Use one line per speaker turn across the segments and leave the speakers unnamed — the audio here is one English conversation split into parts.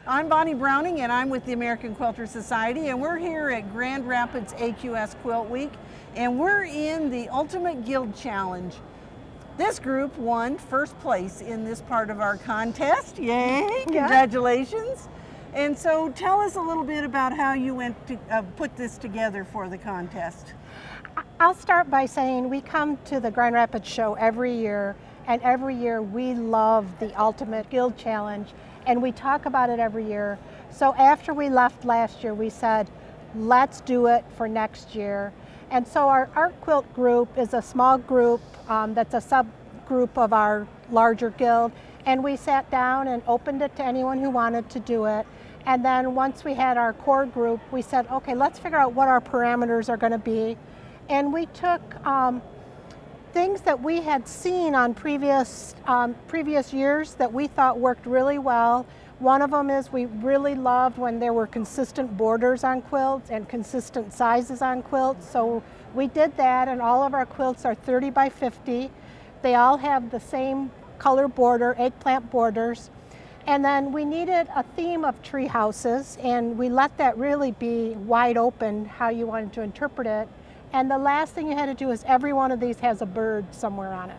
I'm Bonnie Browning, and I'm with the American Quilter Society, and we're here at Grand Rapids AQS Quilt Week, and we're in the Ultimate Guild Challenge. This group won first place in this part of our contest. Yay! Congratulations! And so tell us a little bit about how you went to put this together for the contest.
I'll start by saying we come to the Grand Rapids show every year, and every year we love the Ultimate Guild Challenge, and we talk about it every year. So after we left last year, we said, let's do it for next year. And so our art quilt group is a small group that's a subgroup of our larger guild, and we sat down and opened it to anyone who wanted to do it. And then once we had our core group, we said, okay, let's figure out what our parameters are going to be. And we took things that we had seen on previous years that we thought worked really well. One of them is we really loved when there were consistent borders on quilts and consistent sizes on quilts. So we did that, and all of our quilts are 30 by 50. They all have the same color border, eggplant borders. And then we needed a theme of tree houses, and we let that really be wide open how you wanted to interpret it. And the last thing you had to do is every one of these has a bird somewhere on it.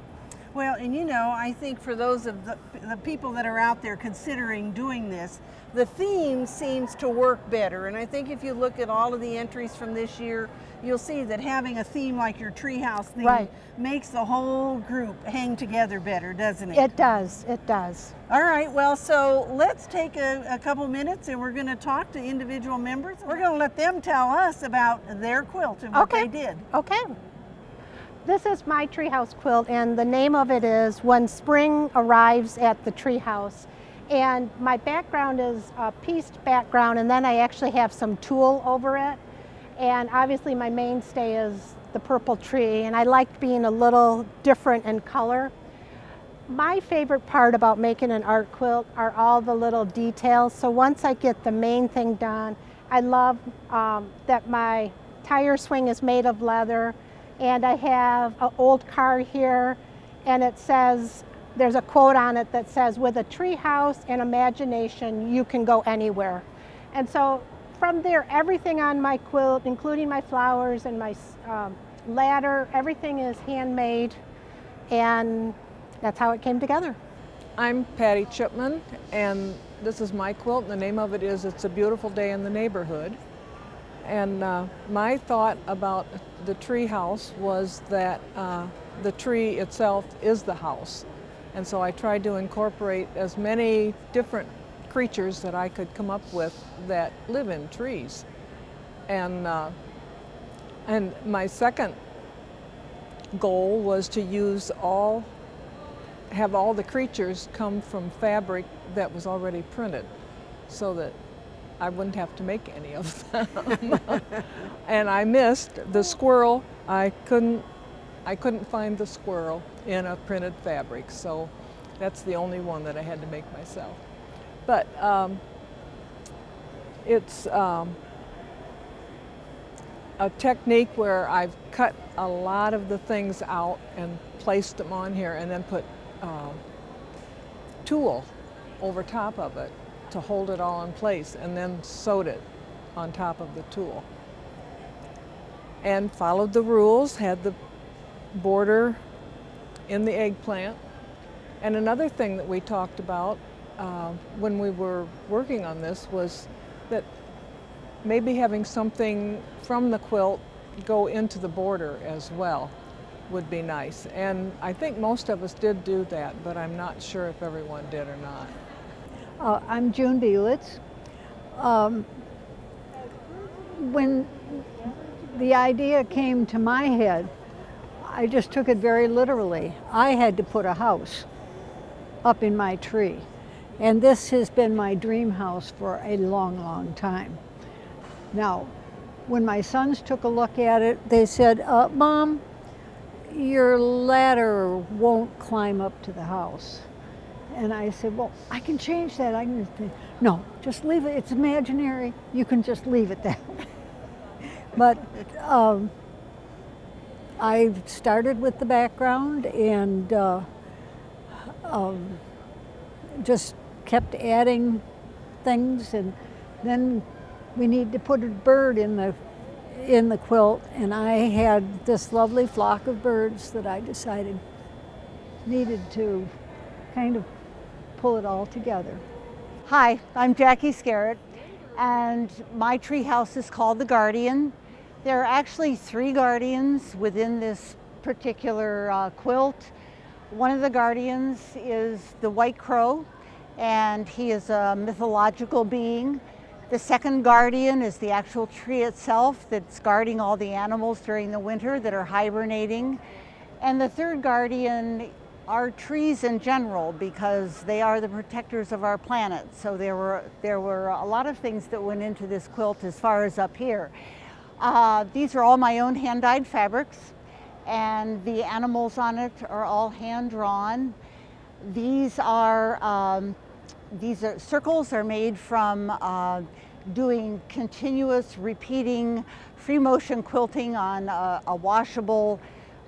Well, and you know, I think for those of the people that are out there considering doing this, the theme seems to work better. And I think if you look at all of the entries from this year, you'll see that having a theme like your treehouse theme makes the whole group hang together better, doesn't it?
It does, it does.
All right, well, so let's take a couple minutes and we're going to talk to individual members. We're going to let them tell us about their quilt and what they did.
Okay. This is my treehouse quilt, and the name of it is When Spring Arrives at the Treehouse. And my background is a pieced background, and then I actually have some tulle over it. And obviously my mainstay is the purple tree, and I liked being a little different in color. My favorite part about making an art quilt are all the little details. So once I get the main thing done, I love that my tire swing is made of leather, and I have an old car here, and it says, there's a quote on it that says, with a tree house and imagination, you can go anywhere. And so from there, everything on my quilt, including my flowers and my ladder, everything is handmade, and that's how it came together.
I'm Patty Chipman, and this is my quilt, and the name of it is It's a Beautiful Day in the Neighborhood. And my thought about the tree house was that the tree itself is the house. And so I tried to incorporate as many different creatures that I could come up with that live in trees. And my second goal was to have all the creatures come from fabric that was already printed, so that I wouldn't have to make any of them. And I missed the squirrel. I couldn't find the squirrel in a printed fabric, so that's the only one that I had to make myself. But it's a technique where I've cut a lot of the things out and placed them on here, and then put tulle over top of it to hold it all in place, and then sewed it on top of the tulle. And followed the rules, had the border in the eggplant. And another thing that we talked about when we were working on this was that maybe having something from the quilt go into the border as well would be nice. And I think most of us did do that, but I'm not sure if everyone did or not.
I'm June Bielitz. When the idea came to my head, I just took it very literally. I had to put a house up in my tree. And this has been my dream house for a long, long time. Now, when my sons took a look at it, they said, Mom, your ladder won't climb up to the house. And I said, well, I can change that. No, just leave it. It's imaginary. You can just leave it there. But I started with the background and just kept adding things, and then we need to put a bird in the quilt, and I had this lovely flock of birds that I decided needed to kind of pull it all together.
Hi, I'm Jackie Scarrett, and my tree house is called the Guardian. There are actually 3 guardians within this particular quilt. One of the guardians is the white crow, and he is a mythological being. The second guardian is the actual tree itself that's guarding all the animals during the winter that are hibernating. And the third guardian are trees in general, because they are the protectors of our planet. So there were a lot of things that went into this quilt as far as up here. These are all my own hand-dyed fabrics, and the animals on it are all hand-drawn. These circles are made from doing continuous repeating free motion quilting on a washable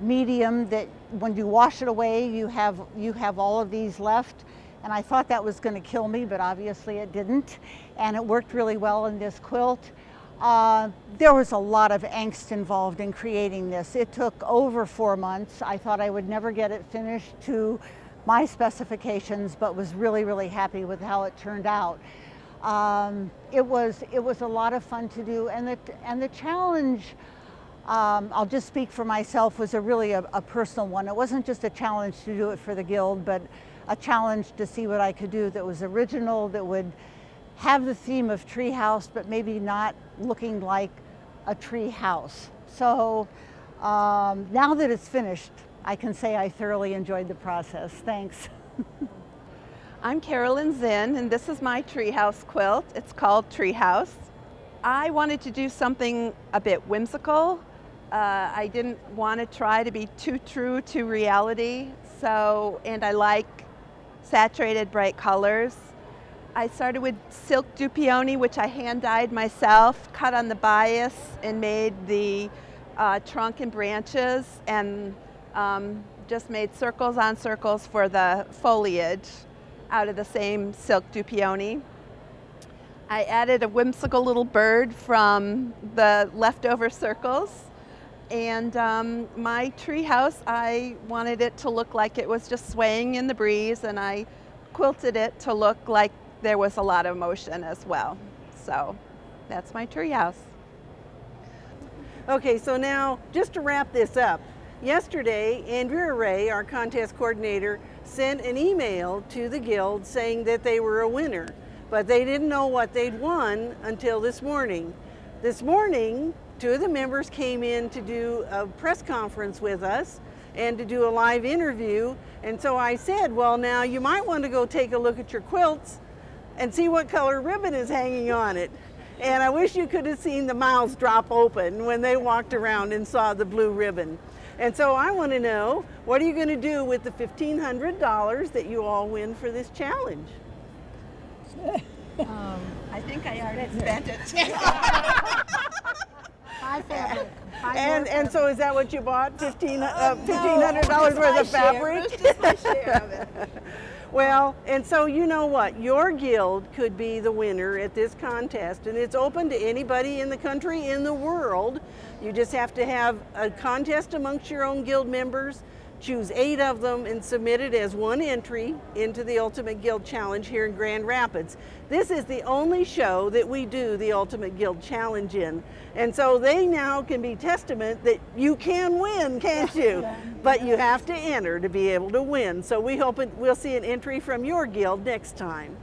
medium that when you wash it away, you have all of these left. And I thought that was going to kill me, but obviously it didn't. And it worked really well in this quilt. There was a lot of angst involved in creating this. It took over 4 months. I thought I would never get it finished to my specifications, but was really, really happy with how it turned out. It was a lot of fun to do, and the challenge, I'll just speak for myself, was really a personal one. It wasn't just a challenge to do it for the Guild, but a challenge to see what I could do that was original, that would have the theme of tree house, but maybe not looking like a tree house. So now that it's finished, I can say I thoroughly enjoyed the process. Thanks.
I'm Carolyn Zinn, and this is my treehouse quilt. It's called Treehouse. I wanted to do something a bit whimsical. I didn't want to try to be too true to reality, and I like saturated bright colors. I started with silk dupioni, which I hand-dyed myself, cut on the bias, and made the trunk and branches, and just made circles on circles for the foliage out of the same silk dupioni. I added a whimsical little bird from the leftover circles, and my tree house, I wanted it to look like it was just swaying in the breeze, and I quilted it to look like there was a lot of motion as well. So that's my tree house.
Okay, so now just to wrap this up, yesterday Andrea Ray, our contest coordinator, sent an email to the Guild saying that they were a winner, but they didn't know what they'd won until this morning. This morning, 2 of the members came in to do a press conference with us and to do a live interview, and so I said, well, now you might want to go take a look at your quilts and see what color ribbon is hanging on it. And I wish you could have seen the mouths drop open when they walked around and saw the blue ribbon. And so I want to know, what are you going to do with the $1,500 that you all win for this challenge?
I think I already spent it.
Buy fabric. Buy
And
more
so is that what you bought? $1,500 worth of fabric?
It was just my share of it.
Well, and so you know what? Your guild could be the winner at this contest, and it's open to anybody in the country, in the world. You just have to have a contest amongst your own guild members, choose 8 of them, and submit it as one entry into the Ultimate Guild Challenge here in Grand Rapids. This is the only show that we do the Ultimate Guild Challenge in. And so they now can be testament that you can win, can't you? But you have to enter to be able to win. So we hope we'll see an entry from your guild next time.